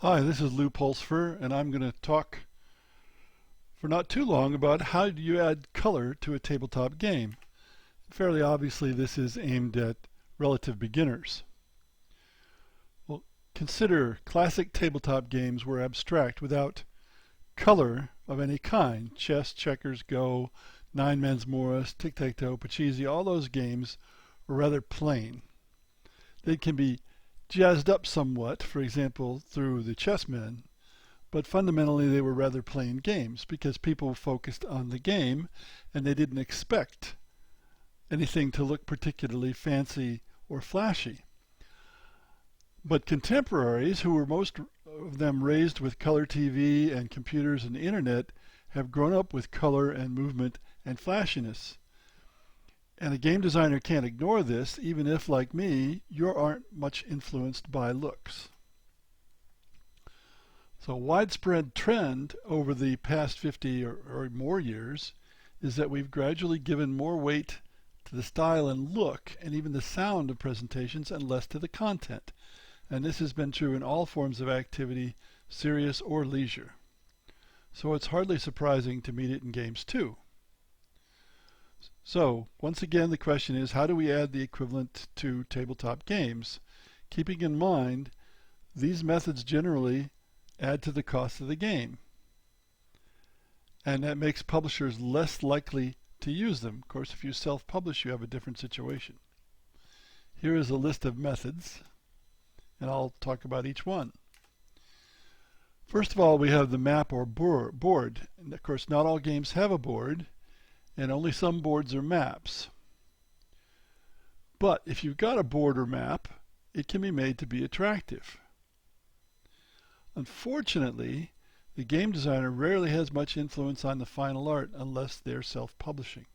Hi, this is Lou Pulsfer, and I'm going to talk for not too long about how do you add color to a tabletop game. Fairly obviously, this is aimed at relative beginners. Well, consider classic tabletop games were abstract without color of any kind. Chess, checkers, Go, Nine Men's Morris, Tic-Tac-Toe, Pachisi, all those games were rather plain. They can be jazzed up somewhat, for example, through the chessmen, but fundamentally they were rather plain games because people focused on the game and they didn't expect anything to look particularly fancy or flashy. But contemporaries, who were most of them raised with color TV and computers and the internet, have grown up with color and movement and flashiness. And a game designer can't ignore this, even if, like me, you aren't much influenced by looks. So a widespread trend over the past 50 or more years is that we've gradually given more weight to the style and look and even the sound of presentations and less to the content. And this has been true in all forms of activity, serious or leisure. So it's hardly surprising to meet it in games too. So, once again, the question is, how do we add the equivalent to tabletop games? Keeping in mind, these methods generally add to the cost of the game. And that makes publishers less likely to use them. Of course, if you self-publish, you have a different situation. Here is a list of methods, and I'll talk about each one. First of all, we have the map or board. And of course, not all games have a board, and only some boards are maps. But if you've got a board or map, it can be made to be attractive. Unfortunately, the game designer rarely has much influence on the final art unless they're self-publishing.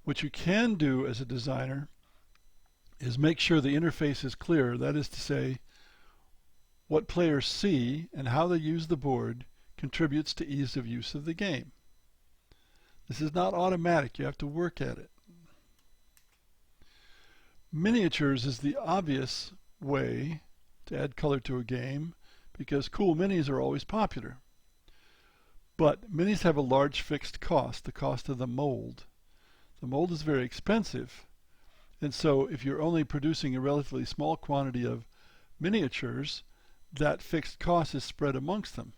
What you can do as a designer is make sure the interface is clear. That is to say, what players see and how they use the board contributes to ease of use of the game. This is not automatic, you have to work at it. Miniatures is the obvious way to add color to a game because cool minis are always popular. But minis have a large fixed cost, the cost of the mold. The mold is very expensive, and so if you're only producing a relatively small quantity of miniatures, that fixed cost is spread amongst them.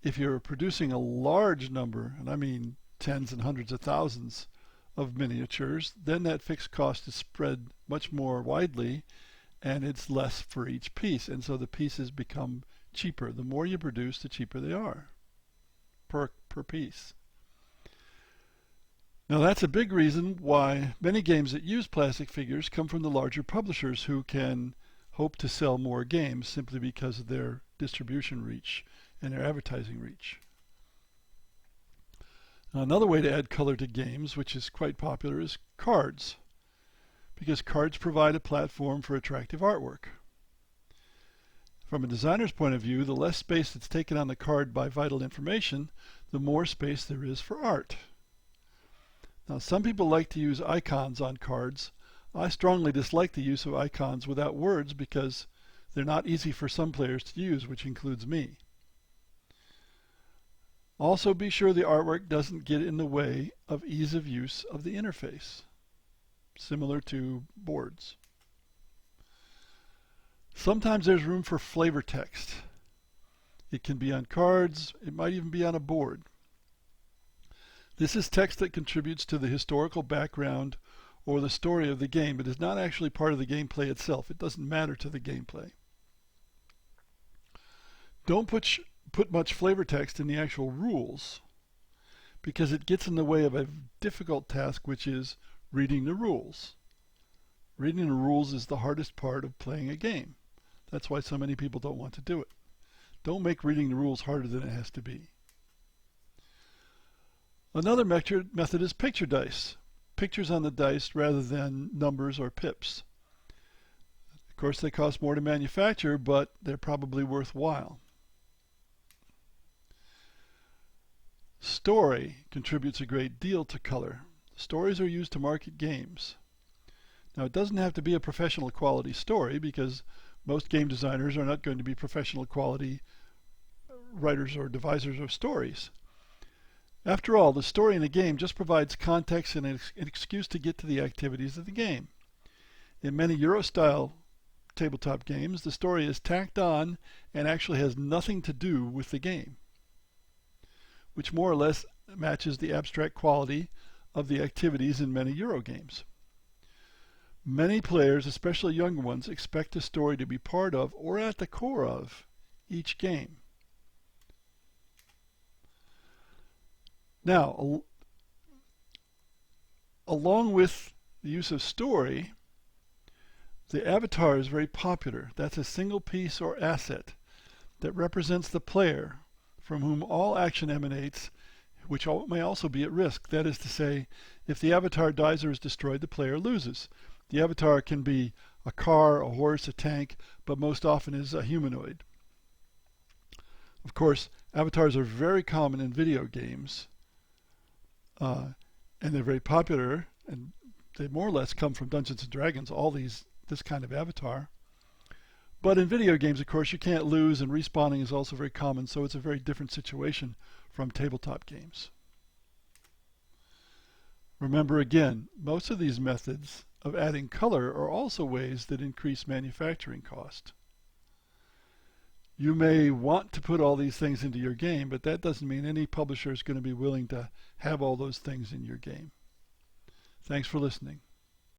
If you're producing a large number, and I mean tens and hundreds of thousands of miniatures, then that fixed cost is spread much more widely and it's less for each piece, and so the pieces become cheaper. The more you produce, the cheaper they are per piece. Now that's a big reason why many games that use plastic figures come from the larger publishers who can hope to sell more games simply because of their distribution reach and their advertising reach. Another way to add color to games, which is quite popular, is cards, because cards provide a platform for attractive artwork. From a designer's point of view, the less space that's taken on the card by vital information, the more space there is for art. Now, some people like to use icons on cards. I strongly dislike the use of icons without words because they're not easy for some players to use, which includes me. Also, be sure the artwork doesn't get in the way of ease of use of the interface, similar to boards. Sometimes there's room for flavor text. It can be on cards, it might even be on a board. This is text that contributes to the historical background or the story of the game, but is not actually part of the gameplay itself. It doesn't matter to the gameplay. Don't put much flavor text in the actual rules because it gets in the way of a difficult task, which is reading the rules. Reading the rules is the hardest part of playing a game. That's why so many people don't want to do it. Don't make reading the rules harder than it has to be. Another method is picture dice. Pictures on the dice rather than numbers or pips. Of course, they cost more to manufacture, but they're probably worthwhile. Story contributes a great deal to color. Stories are used to market games. Now, it doesn't have to be a professional quality story because Most game designers are not going to be professional quality writers or devisers of stories. After all, the story in a game just provides context and an excuse to get to the activities of the game. In many Euro-style tabletop games, the story is tacked on and actually has nothing to do with the game, which more or less matches the abstract quality of the activities in many Euro games. Many players, especially younger ones, expect a story to be part of or at the core of each game. Now, along with the use of story, the avatar is very popular. That's a single piece or asset that represents the player, from whom all action emanates, which may also be at risk. That is to say, if the avatar dies or is destroyed, the player loses. The avatar can be a car, a horse, a tank, but most often is a humanoid. Of course, avatars are very common in video games, and they're very popular, and they more or less come from Dungeons and Dragons, this kind of avatar. But in video games, of course, you can't lose, and respawning is also very common, so it's a very different situation from tabletop games. Remember again, most of these methods of adding color are also ways that increase manufacturing cost. You may want to put all these things into your game, but that doesn't mean any publisher is going to be willing to have all those things in your game. Thanks for listening.